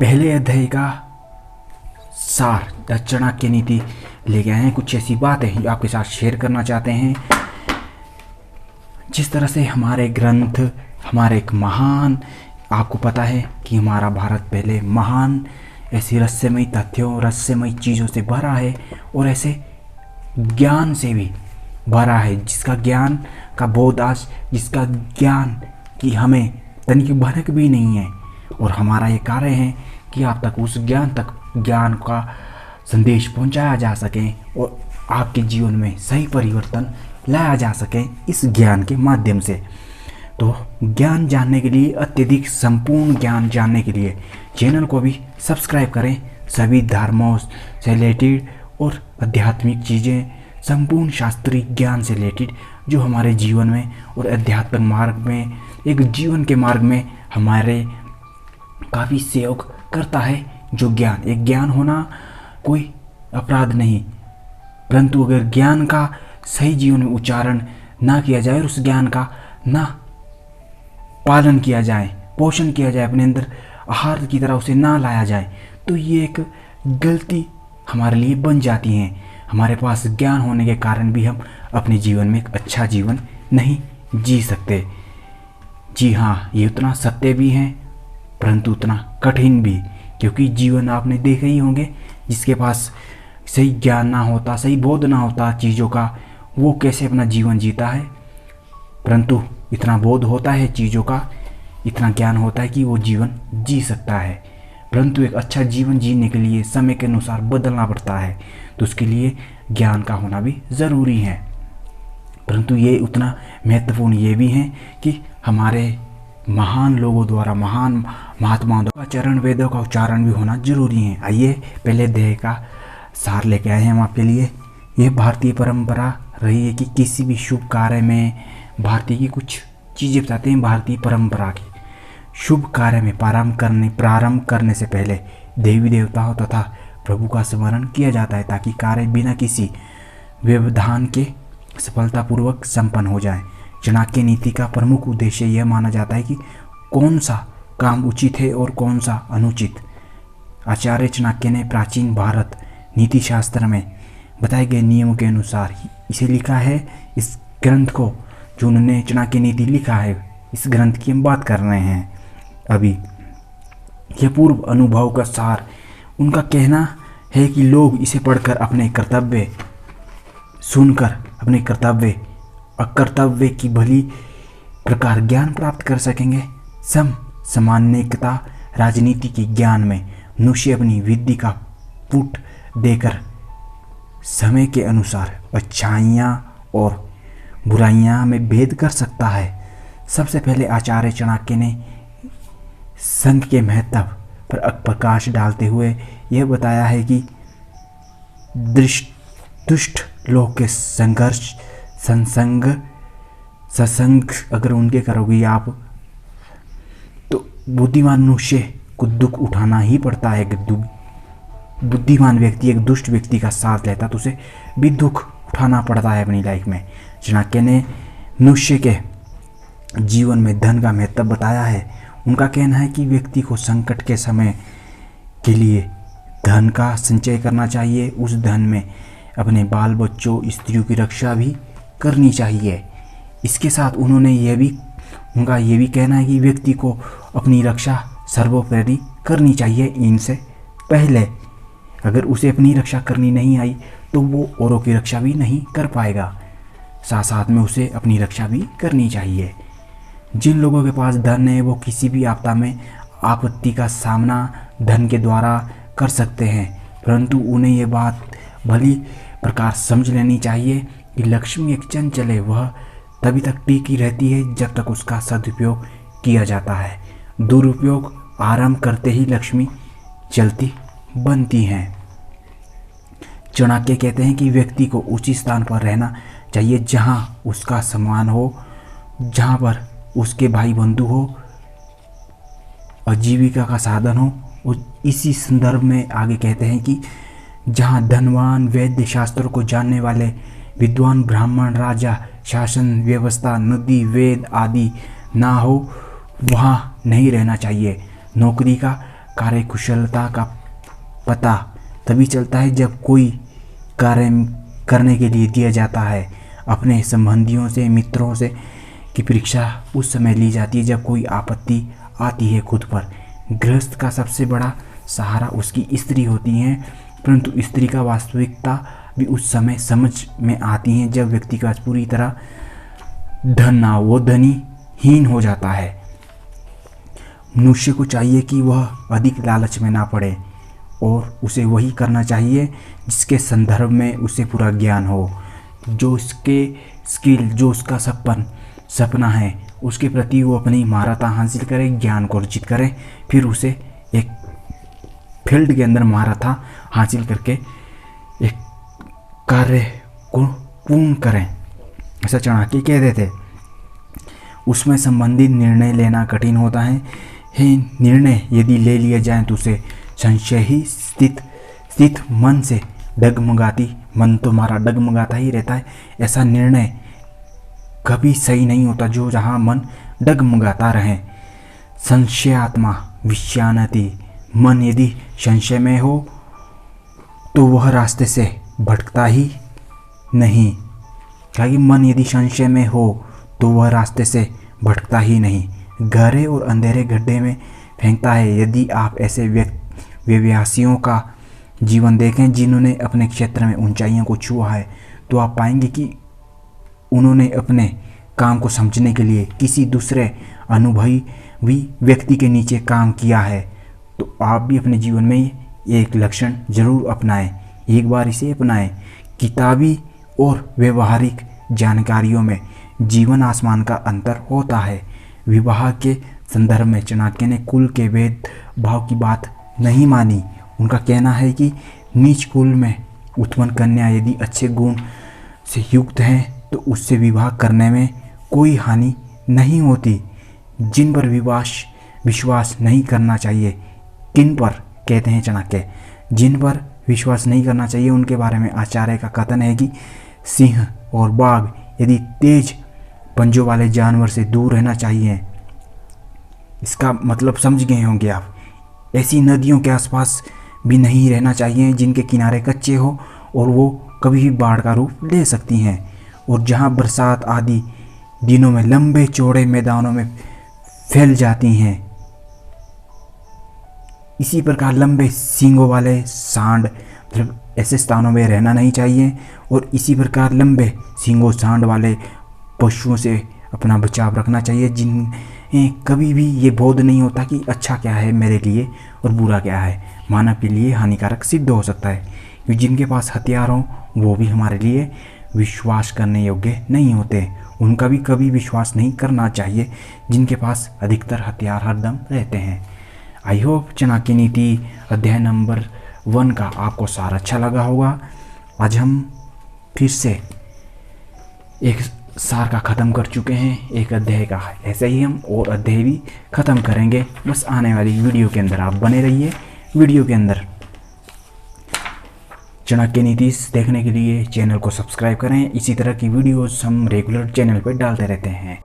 पहले अध्याय का सार या चाणक्य नीति लेके आए हैं। कुछ ऐसी बातें जो आपके साथ शेयर करना चाहते हैं। जिस तरह से हमारे ग्रंथ, हमारे एक महान, आपको पता है कि हमारा भारत पहले महान ऐसी रहस्यमयी तथ्यों, रहस्यमयी चीज़ों से भरा है और ऐसे ज्ञान से भी भरा है, जिसका ज्ञान का बोध आज, जिसका ज्ञान की हमें तनिक भनक भी नहीं है। और हमारा ये कार्य है कि आप तक उस ज्ञान का संदेश पहुंचाया जा सके और आपके जीवन में सही परिवर्तन लाया जा सके इस ज्ञान के माध्यम से। तो ज्ञान जानने के लिए, अत्यधिक संपूर्ण ज्ञान जानने के लिए चैनल को भी सब्सक्राइब करें। सभी धर्मों से रिलेटेड और आध्यात्मिक चीज़ें, संपूर्ण शास्त्रीय ज्ञान से रिलेटेड जो हमारे जीवन में और आध्यात्मिक मार्ग में, एक जीवन के मार्ग में हमारे काफ़ी सहयोग करता है। जो ज्ञान, एक ज्ञान होना कोई अपराध नहीं, परंतु अगर ज्ञान का सही जीवन में उच्चारण ना किया जाए और उस ज्ञान का ना पालन किया जाए, पोषण किया जाए, अपने अंदर आहार की तरह उसे ना लाया जाए, तो ये एक गलती हमारे लिए बन जाती है। हमारे पास ज्ञान होने के कारण भी हम अपने जीवन में एक अच्छा जीवन नहीं जी सकते। जी हाँ, ये उतना सत्य भी है परंतु उतना कठिन भी, क्योंकि जीवन आपने देखे ही होंगे, जिसके पास सही ज्ञान ना होता, सही बोध ना होता चीज़ों का, वो कैसे अपना जीवन जीता है। परंतु इतना बोध होता है चीज़ों का, इतना ज्ञान होता है कि वो जीवन जी सकता है। परंतु एक अच्छा जीवन जीने के लिए समय के अनुसार बदलना पड़ता है, तो उसके लिए ज्ञान का होना भी ज़रूरी है। परंतु ये उतना महत्वपूर्ण ये भी है कि हमारे महान लोगों द्वारा, महान महात्माओं द्वारा चरण वेदों का उच्चारण भी होना जरूरी है। आइए पहले अध्याय का सार लेके आए हैं हम आपके लिए। यह भारतीय परंपरा रही है कि किसी भी शुभ कार्य में, भारतीय की कुछ चीज़ें बताते हैं भारतीय परंपरा की। शुभ कार्य में प्रारंभ करने से पहले देवी देवताओं तथा प्रभु का स्मरण किया जाता है, ताकि कार्य बिना किसी व्यवधान के सफलतापूर्वक संपन्न हो जाए। चाणक्य नीति का प्रमुख उद्देश्य यह माना जाता है कि कौन सा काम उचित है और कौन सा अनुचित। आचार्य चाणक्य ने प्राचीन भारत नीति शास्त्र में बताए गए नियमों के अनुसार इसे लिखा है। इस ग्रंथ को जो उन्होंने चाणक्य नीति लिखा है, इस ग्रंथ की हम बात कर रहे हैं अभी। यह पूर्व अनुभव का सार, उनका कहना है कि लोग इसे पढ़कर अपने कर्तव्य, सुनकर अपने कर्तव्य अकर्तव्य की भली प्रकार ज्ञान प्राप्त कर सकेंगे। सामान्यतः राजनीति के ज्ञान में मनुष्य अपनी विधि का पुट देकर समय के अनुसार अच्छाइयाँ और बुराइयाँ में भेद कर सकता है। सबसे पहले आचार्य चाणक्य ने संघ के महत्व पर प्रकाश डालते हुए यह बताया है कि दुष्ट लोग के संघर्ष, सत्संग अगर उनके करोगे आप, तो बुद्धिमान मनुष्य को दुख उठाना ही पड़ता है। बुद्धिमान व्यक्ति एक दुष्ट व्यक्ति का साथ लेता तो उसे भी दुख उठाना पड़ता है अपनी लाइफ में। चाणक्य ने मनुष्य के जीवन में धन का महत्व बताया है। उनका कहना है कि व्यक्ति को संकट के समय के लिए धन का संचय करना चाहिए। उस धन में अपने बाल बच्चों, स्त्रियों की रक्षा भी करनी चाहिए। इसके साथ उन्होंने उनका ये भी कहना है कि व्यक्ति को अपनी रक्षा सर्वोपरि करनी चाहिए। इनसे पहले अगर उसे अपनी रक्षा करनी नहीं आई तो वो औरों की रक्षा भी नहीं कर पाएगा। साथ साथ में उसे अपनी रक्षा भी करनी चाहिए। जिन लोगों के पास धन है वो किसी भी आपत्ति का सामना धन के द्वारा कर सकते हैं, परंतु उन्हें ये बात भली प्रकार समझ लेनी चाहिए कि लक्ष्मी एक चंचल है। वह तभी तक टिकी रहती है जब तक उसका सदुपयोग किया जाता है। दुरुपयोग आरंभ करते ही लक्ष्मी चलती बनती हैं। चाणक्य कहते हैं कि व्यक्ति को उसी स्थान पर रहना चाहिए जहां उसका सम्मान हो, जहां पर उसके भाई बंधु हो, आजीविका का साधन हो। और इसी संदर्भ में आगे कहते हैं कि जहाँ धनवान, वैद्य, शास्त्रों को जानने वाले विद्वान, ब्राह्मण, राजा, शासन व्यवस्था, नदी, वेद आदि ना हो, वहाँ नहीं रहना चाहिए। नौकरी का कार्यकुशलता का पता तभी चलता है जब कोई कार्य करने के लिए दिया जाता है। अपने संबंधियों से, मित्रों से की परीक्षा उस समय ली जाती है जब कोई आपत्ति आती है खुद पर। गृहस्थ का सबसे बड़ा सहारा उसकी स्त्री होती है, परंतु स्त्री का वास्तविकता भी उस समय समझ में आती है जब व्यक्ति का पूरी तरह धन ना हो, वो धनी हीन हो जाता है। मनुष्य को चाहिए कि वह अधिक लालच में ना पड़े और उसे वही करना चाहिए जिसके संदर्भ में उसे पूरा ज्ञान हो। जो उसके स्किल, जो उसका सपना है, उसके प्रति वो अपनी महारत हासिल करे, ज्ञान को अर्जित करे, फिर उसे एक फील्ड के अंदर महारत हासिल करके एक कार्य को पूर्ण करें, ऐसा चाणक्य कहते थे। उसमें संबंधित निर्णय लेना कठिन होता है। निर्णय यदि ले लिया जाए तो उसे संशय ही स्थित मन से डगमगाती, मन तो हमारा डगमगाता ही रहता है। ऐसा निर्णय कभी सही नहीं होता जो जहाँ मन डगमगाता रहे। संशयात्मा विषयानति, मन यदि संशय में हो तो वह रास्ते से भटकता ही नहीं। क्या कि मन यदि संशय में हो तो वह रास्ते से भटकता ही नहीं, गहरे और अंधेरे गड्ढे में फेंकता है। यदि आप ऐसे व्यवसायियों का जीवन देखें जिन्होंने अपने क्षेत्र में ऊंचाइयों को छुआ है, तो आप पाएंगे कि उन्होंने अपने काम को समझने के लिए किसी दूसरे अनुभवी व्यक्ति के नीचे काम किया है। तो आप भी अपने जीवन में ये एक लक्षण जरूर अपनाएं, एक बार इसे अपनाएं। किताबी और व्यवहारिक जानकारियों में जीवन आसमान का अंतर होता है। विवाह के संदर्भ में चाणक्य ने कुल के भेद भाव की बात नहीं मानी। उनका कहना है कि नीच कुल में उत्पन्न कन्या यदि अच्छे गुण से युक्त हैं तो उससे विवाह करने में कोई हानि नहीं होती। जिन पर विश्वास नहीं करना चाहिए, किन पर कहते हैं चाणक्य, जिन पर विश्वास नहीं करना चाहिए उनके बारे में आचार्य का कथन है कि सिंह और बाघ यदि तेज पंजों वाले जानवर से दूर रहना चाहिए। इसका मतलब समझ गए होंगे आप। ऐसी नदियों के आसपास भी नहीं रहना चाहिए जिनके किनारे कच्चे हो और वो कभी भी बाढ़ का रूप ले सकती हैं, और जहाँ बरसात आदि दिनों में लंबे चौड़े मैदानों में फैल जाती हैं। इसी प्रकार लंबे सींगों वाले सांड, मतलब ऐसे स्थानों में रहना नहीं चाहिए, और इसी प्रकार लंबे सींगों सांड वाले पशुओं से अपना बचाव रखना चाहिए जिन्हें कभी भी ये बोध नहीं होता कि अच्छा क्या है मेरे लिए और बुरा क्या है, मानव के लिए हानिकारक सिद्ध हो सकता है। क्योंकि जिनके पास हथियार हों वो भी हमारे लिए विश्वास करने योग्य नहीं होते। उनका भी कभी विश्वास नहीं करना चाहिए जिनके पास अधिकतर हथियार हरदम रहते हैं। आई होप चाणक्य नीति अध्याय नंबर 1 का आपको सार अच्छा लगा होगा। आज हम फिर से एक सार का ख़त्म कर चुके हैं, एक अध्याय का। ऐसे ही हम और अध्याय भी ख़त्म करेंगे। बस आने वाली वीडियो के अंदर आप बने रहिए। वीडियो के अंदर चाणक्य नीति देखने के लिए चैनल को सब्सक्राइब करें। इसी तरह की वीडियोस हम रेगुलर चैनल पर डालते रहते हैं।